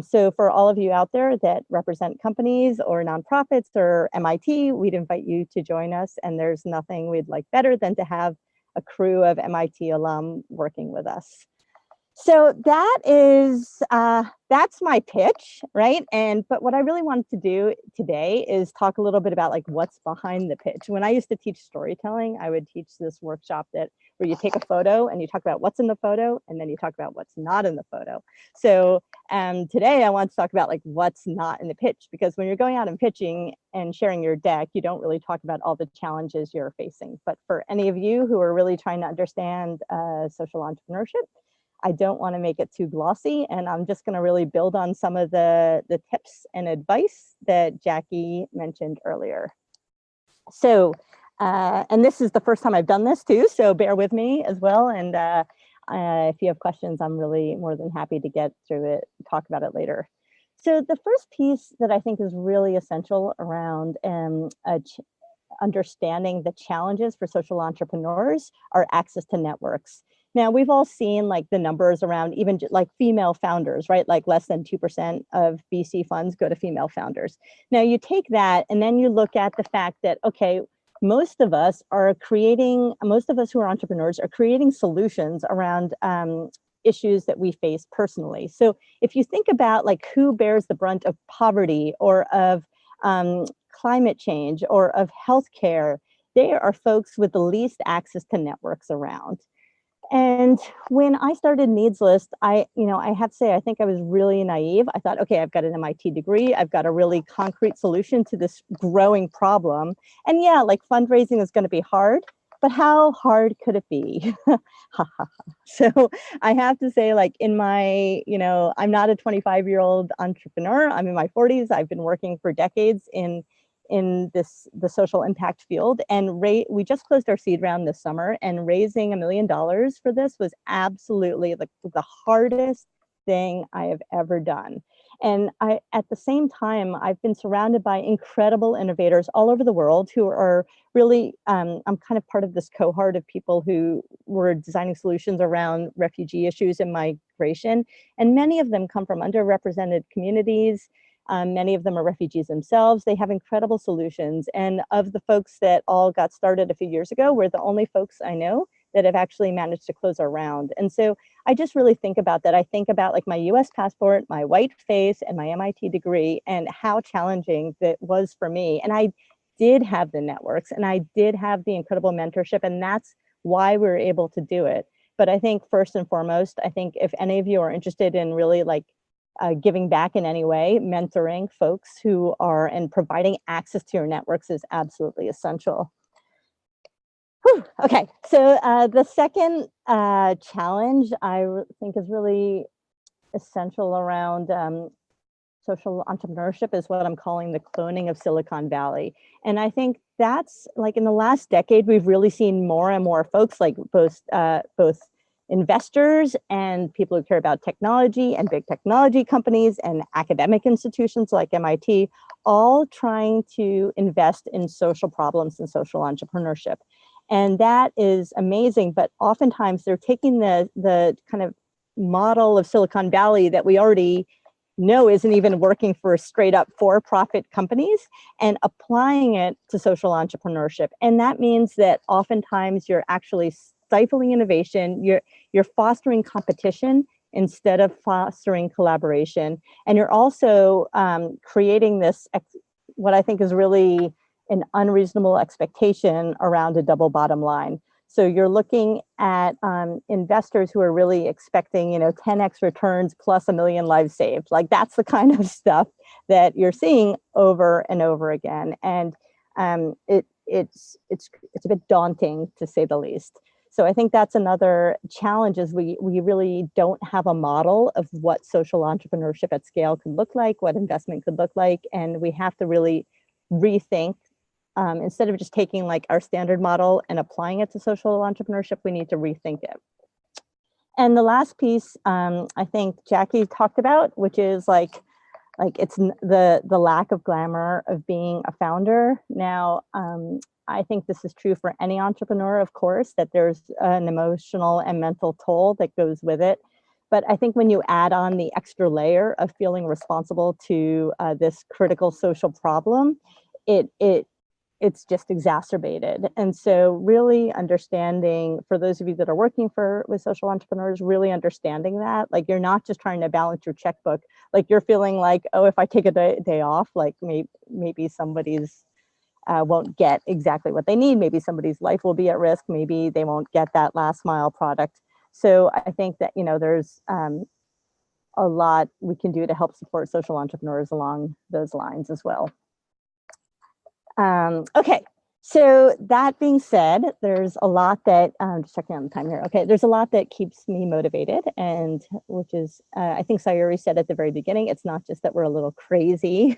So for all of you out there that represent companies or nonprofits or MIT, we'd invite you to join us. And there's nothing we'd like better than to have a crew of MIT alum working with us. So that's my pitch, right? But what I really wanted to do today is talk a little bit about like what's behind the pitch. When I used to teach storytelling, I would teach this workshop where you take a photo and you talk about what's in the photo, and then you talk about what's not in the photo. So today I want to talk about like what's not in the pitch, because when you're going out and pitching and sharing your deck, you don't really talk about all the challenges you're facing. But for any of you who are really trying to understand social entrepreneurship, I don't want to make it too glossy, and I'm just going to really build on some of the tips and advice that Jackie mentioned earlier. So, and this is the first time I've done this too, so bear with me as well. And if you have questions, I'm really more than happy to get through it, talk about it later. So the first piece that I think is really essential around understanding the challenges for social entrepreneurs are access to networks. Now, we've all seen like the numbers around even like female founders, right? Like less than 2% of VC funds go to female founders. Now you take that and then you look at the fact that, okay, most of us who are entrepreneurs are creating solutions around issues that we face personally. So if you think about like who bears the brunt of poverty or of climate change or of healthcare, they are folks with the least access to networks around. And when I started Needslist, I have to say, I think I was really naive. I thought, okay, I've got an MIT degree. I've got a really concrete solution to this growing problem. And yeah, like fundraising is going to be hard, but how hard could it be? So I have to say, like in my, I'm not a 25-year-old entrepreneur. I'm in my 40s. I've been working for decades in the social impact field, and we just closed our seed round this summer, and raising $1 million for this was absolutely the hardest thing I have ever done. And at the same time, I've been surrounded by incredible innovators all over the world who are really, I'm kind of part of this cohort of people who were designing solutions around refugee issues and migration. And many of them come from underrepresented communities. Many of them are refugees themselves. They have incredible solutions. And of the folks that all got started a few years ago, we're the only folks I know that have actually managed to close our round. And so I just really think about that. I think about like my US passport, my white face, and my MIT degree, and how challenging that was for me. And I did have the networks, and I did have the incredible mentorship, and that's why we were able to do it. But I think first and foremost, I think if any of you are interested in really like giving back in any way, mentoring folks who are, and providing access to your networks is absolutely essential. Whew, okay, so the second challenge I think is really essential around social entrepreneurship is what I'm calling the cloning of Silicon Valley. And I think that's like in the last decade, we've really seen more and more folks like both investors and people who care about technology and big technology companies and academic institutions like MIT, all trying to invest in social problems and social entrepreneurship. And that is amazing, but oftentimes they're taking the kind of model of Silicon Valley that we already know isn't even working for straight up for-profit companies and applying it to social entrepreneurship. And that means that oftentimes you're actually stifling innovation, you're fostering competition instead of fostering collaboration. And you're also creating this, what I think is really an unreasonable expectation around a double bottom line. So you're looking at investors who are really expecting, 10x returns plus 1 million lives saved. Like that's the kind of stuff that you're seeing over and over again. And it's a bit daunting, to say the least. So I think that's another challenge, is we really don't have a model of what social entrepreneurship at scale could look like, what investment could look like. And we have to really rethink. Instead of just taking like our standard model and applying it to social entrepreneurship, we need to rethink it. And the last piece I think Jackie talked about, which is like it's the lack of glamour of being a founder. Now, I think this is true for any entrepreneur, of course, that there's an emotional and mental toll that goes with it. But I think when you add on the extra layer of feeling responsible to this critical social problem, it's just exacerbated. And so really understanding, for those of you that are working with social entrepreneurs, really understanding that, like, you're not just trying to balance your checkbook, like you're feeling like, oh, if I take a day off, like maybe somebody's won't get exactly what they need. Maybe somebody's life will be at risk. Maybe they won't get that last mile product. So I think that, there's a lot we can do to help support social entrepreneurs along those lines as well. Okay, so that being said, there's a lot that, just checking on the time here. Okay, there's a lot that keeps me motivated, and which is, I think Sayuri said at the very beginning, it's not just that we're a little crazy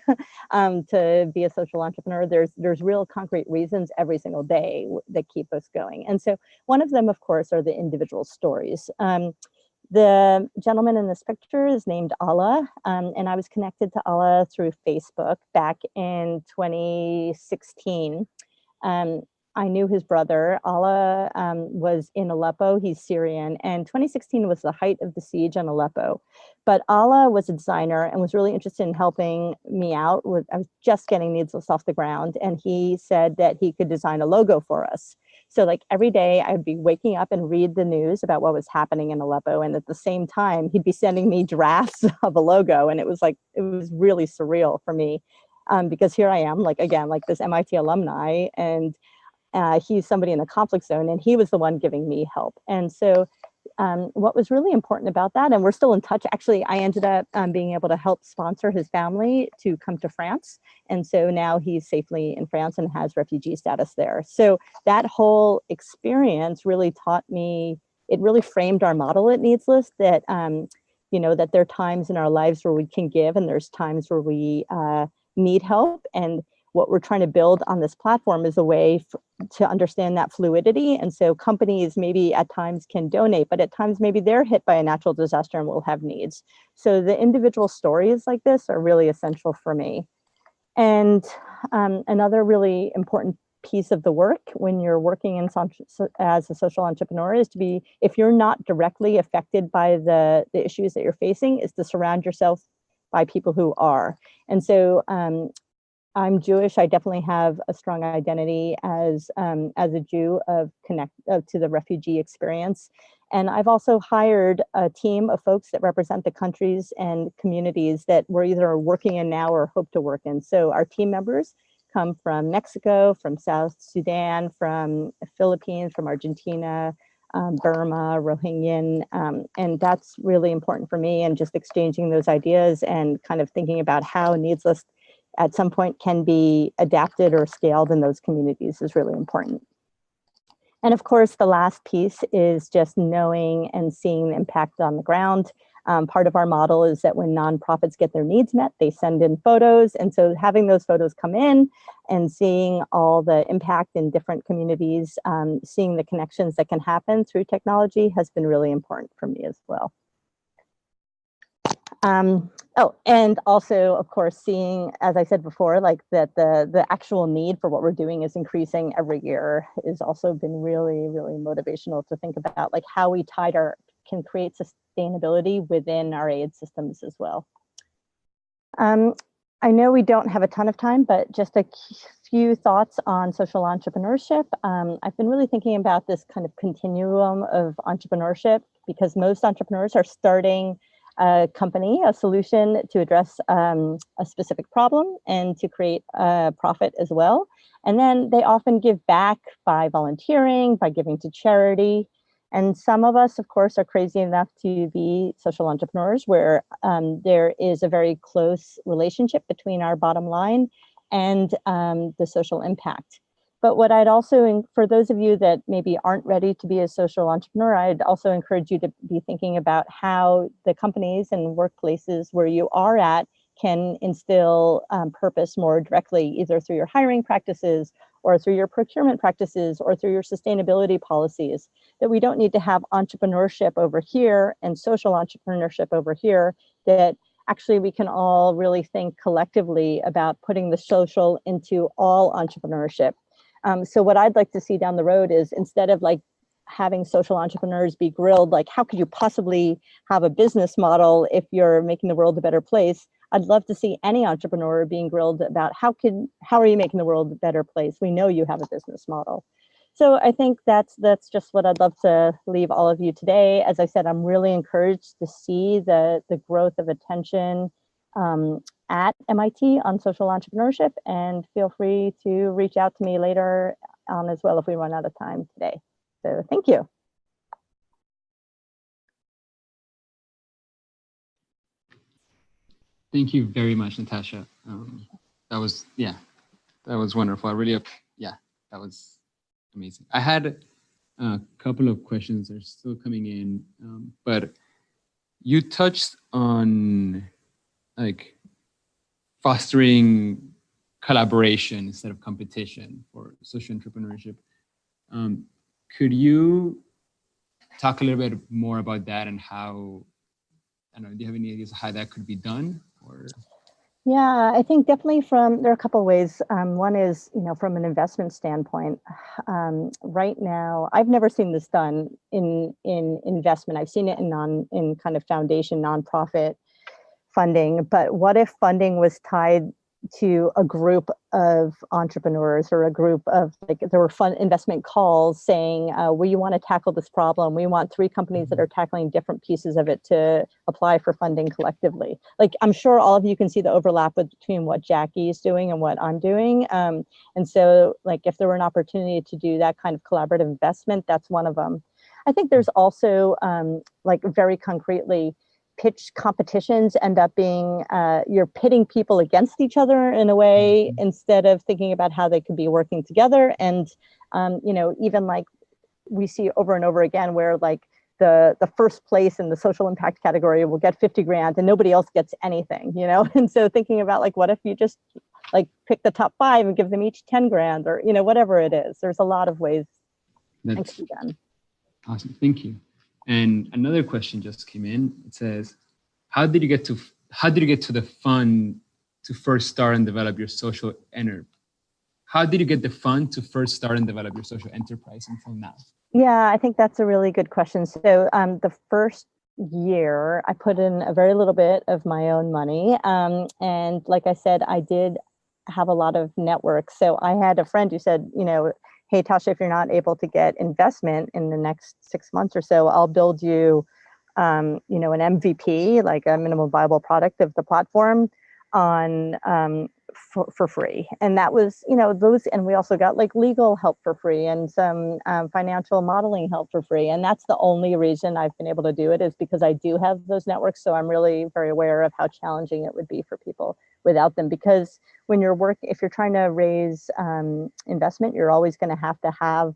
to be a social entrepreneur. There's real concrete reasons every single day that keep us going. And so one of them, of course, are the individual stories. The gentleman in this picture is named Allah, and I was connected to Allah through Facebook back in 2016. I knew his brother. Allah was in Aleppo. He's Syrian, and 2016 was the height of the siege on Aleppo. But Allah was a designer and was really interested in helping me out. I was just getting Needslist off the ground, and he said that he could design a logo for us. So like every day I'd be waking up and read the news about what was happening in Aleppo. And at the same time, he'd be sending me drafts of a logo. And it was really surreal for me because here I am, like, again, like this MIT alumni, and he's somebody in the conflict zone, and he was the one giving me help. And so what was really important about that, and we're still in touch. Actually, I ended up being able to help sponsor his family to come to France. And so now he's safely in France and has refugee status there. So that whole experience really taught me, it really framed our model at Needslist that, that there are times in our lives where we can give, and there's times where we need help. And what we're trying to build on this platform is a way to understand that fluidity. And so companies maybe at times can donate, but at times maybe they're hit by a natural disaster and will have needs. So the individual stories like this are really essential for me. And another really important piece of the work when you're working as a social entrepreneur is to be, if you're not directly affected by the issues that you're facing, is to surround yourself by people who are. And so I'm Jewish. I definitely have a strong identity as a Jew to the refugee experience. And I've also hired a team of folks that represent the countries and communities that we're either working in now or hope to work in. So our team members come from Mexico, from South Sudan, from the Philippines, from Argentina, Burma, Rohingyan, and that's really important for me, and just exchanging those ideas and kind of thinking about how Needslist at some point can be adapted or scaled in those communities is really important. And of course, the last piece is just knowing and seeing the impact on the ground. Part of our model is that when nonprofits get their needs met, they send in photos. And so having those photos come in and seeing all the impact in different communities, seeing the connections that can happen through technology has been really important for me as well. And also, of course, seeing, as I said before, like that the actual need for what we're doing is increasing every year has also been really, really motivational to think about, like how we can create sustainability within our aid systems as well. I know we don't have a ton of time, but just a few thoughts on social entrepreneurship. I've been really thinking about this kind of continuum of entrepreneurship, because most entrepreneurs are starting a company, a solution to address a specific problem and to create a profit as well. And then they often give back by volunteering, by giving to charity. And some of us, of course, are crazy enough to be social entrepreneurs where there is a very close relationship between our bottom line and the social impact. But what I'd also, for those of you that maybe aren't ready to be a social entrepreneur, I'd also encourage you to be thinking about how the companies and workplaces where you are at can instill purpose more directly, either through your hiring practices or through your procurement practices or through your sustainability policies, that we don't need to have entrepreneurship over here and social entrepreneurship over here, that actually we can all really think collectively about putting the social into all entrepreneurship. So what I'd like to see down the road is, instead of like having social entrepreneurs be grilled, like, how could you possibly have a business model if you're making the world a better place? I'd love to see any entrepreneur being grilled about how are you making the world a better place? We know you have a business model. So I think that's just what I'd love to leave all of you today. As I said, I'm really encouraged to see the growth of attention at MIT on social entrepreneurship, and feel free to reach out to me later on as well if we run out of time today. So thank you. Thank you very much, Natasha. That was wonderful. That was amazing. I had a couple of questions that are still coming in, but you touched on like fostering collaboration instead of competition for social entrepreneurship. Could you talk a little bit more about that and how, I don't know, do you have any ideas of how that could be done? Or? Yeah, I think definitely there are a couple of ways. One is, from an investment standpoint, right now, I've never seen this done in investment. I've seen it in kind of foundation, nonprofit funding, but what if funding was tied to a group of entrepreneurs, or a group of, like, there were fund investment calls saying, we want to tackle this problem. We want 3 companies that are tackling different pieces of it to apply for funding collectively. Like, I'm sure all of you can see the overlap between what Jackie is doing and what I'm doing. And so, like, if there were an opportunity to do that kind of collaborative investment, that's one of them. I think there's also, like, very concretely, pitch competitions end up being, you're pitting people against each other in a way, instead of thinking about how they could be working together. And, even like we see over and over again where, like, the first place in the social impact category will get 50 grand and nobody else gets anything, And so thinking about, like, what if you just like pick the top 5 and give them each 10 grand, or, whatever it is. There's a lot of ways things to be done. Awesome, thank you. And another question just came in. It says, how did you get to the fund to first start and develop your social enterprise? How did you get the fund to first start and develop your social enterprise until now? Yeah, I think that's a really good question. So the first year, I put in a very little bit of my own money. And like I said, I did have a lot of networks. So I had a friend who said, hey, Tasha, if you're not able to get investment in the next 6 months or so, I'll build you, an MVP, like a minimum viable product of the platform, on for free. And that was, those, and we also got like legal help for free and some financial modeling help for free. And that's the only reason I've been able to do it, is because I do have those networks. So I'm really very aware of how challenging it would be for people without them. Because when if you're trying to raise investment, you're always going to have,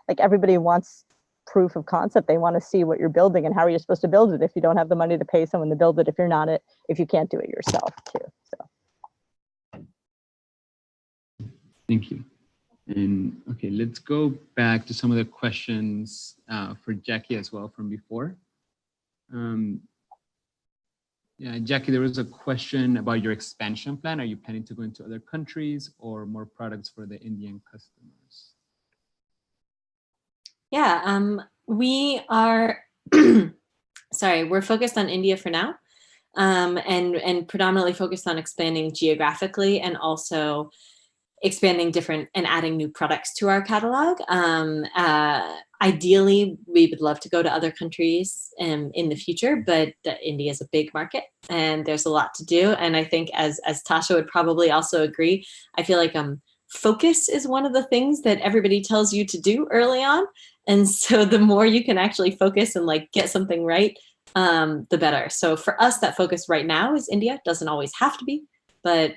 like everybody wants proof of concept. They want to see what you're building, and how are you supposed to build it if you don't have the money to pay someone to build it, if you can't do it yourself too. So Thank you. And okay, let's go back to some of the questions for Jackie as well from before. Yeah, Jackie, there was a question about your expansion plan. Are you planning to go into other countries or more products for the Indian customers? Yeah, we are, sorry, we're focused on India for now, and predominantly focused on expanding geographically and also expanding different and adding new products to our catalog. Ideally, we would love to go to other countries in the future, but India is a big market and there's a lot to do. And I think as Tasha would probably also agree, I feel like focus is one of the things that everybody tells you to do early on. And so the more you can actually focus and like get something right, the better. So for us, that focus right now is India. Doesn't always have to be, but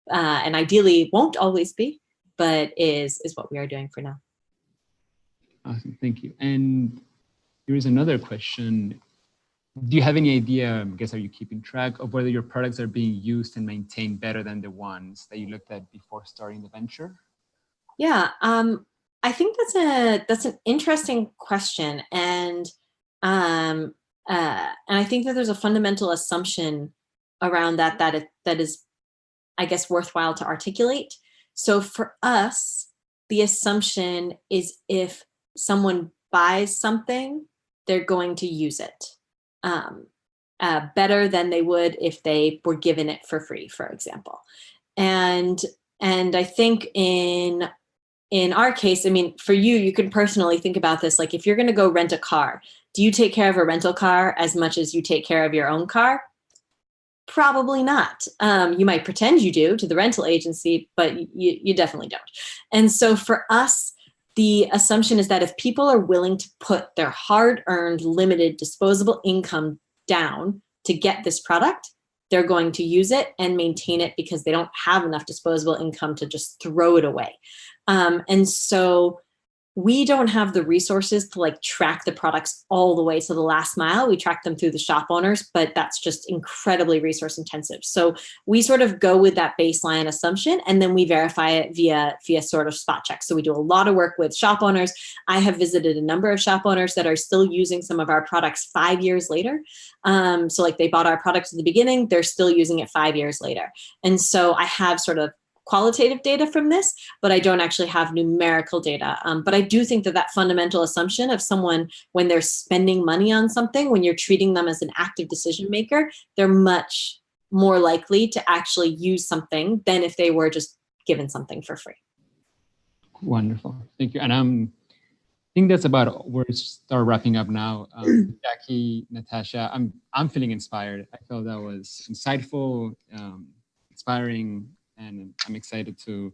and ideally won't always be, but is what we are doing for now. Awesome, thank you. And there is another question. Do you have any idea, I guess, are you keeping track of whether your products are being used and maintained better than the ones that you looked at before starting the venture? Yeah, I think that's an interesting question, and I think that there's a fundamental assumption around that is, I guess, worthwhile to articulate. So for us, the assumption is if someone buys something, they're going to use it better than they would if they were given it for free, for example. And I think in our case, I mean, for you, you can personally think about this. Like if you're going to go rent a car, do you take care of a rental car as much as you take care of your own car? Probably not. You might pretend you do to the rental agency, but you definitely don't. And so for us, the assumption is that if people are willing to put their hard-earned, limited, disposable income down to get this product, they're going to use it and maintain it because they don't have enough disposable income to just throw it away. And so we don't have the resources to like track the products all the way to the last mile. We track them through the shop owners, but that's just incredibly resource intensive. So we sort of go with that baseline assumption and then we verify it via sort of spot checks. So we do a lot of work with shop owners. I have visited a number of shop owners that are still using some of our products 5 years later. So like they bought our products at the beginning, they're still using it 5 years later. And so I have sort of qualitative data from this, but I don't actually have numerical data. But I do think that fundamental assumption of someone, when they're spending money on something, when you're treating them as an active decision maker, they're much more likely to actually use something than if they were just given something for free. Wonderful, thank you. And I think that's about where we start wrapping up now. Jackie, Natasha, I'm feeling inspired. I felt that was insightful, inspiring, and I'm excited to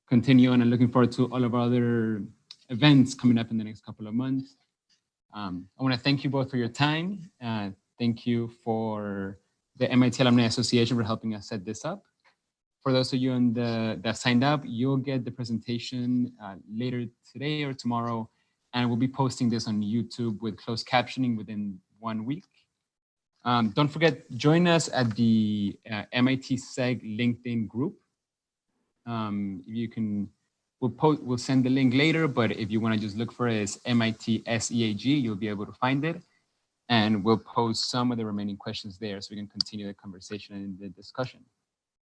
continue on and looking forward to all of our other events coming up in the next couple of months. I want to thank you both for your time. Thank you for the MIT Alumni Association for helping us set this up. For those of you that signed up, you'll get the presentation later today or tomorrow, and we'll be posting this on YouTube with closed captioning within 1 week. Don't forget, join us at the MIT SEAG LinkedIn group. You can, we'll send the link later, but if you want to just look for it as MIT SEAG, you'll be able to find it. And we'll post some of the remaining questions there so we can continue the conversation and the discussion.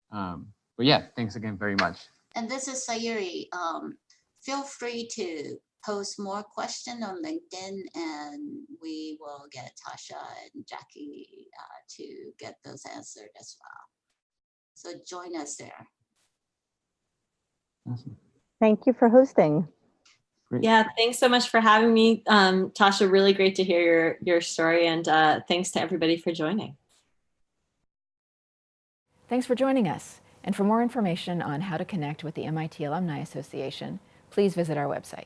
But yeah, thanks again very much. And this is Sayuri. Feel free to post more questions on LinkedIn and we will get Tasha and Jackie to get those answered as well. So join us there. Awesome. thank you for hosting. Great. Yeah, thanks so much for having me. Tasha, really great to hear your story, and thanks to everybody for joining. Thanks for joining us. And for more information on how to connect with the MIT Alumni Association, please visit our website.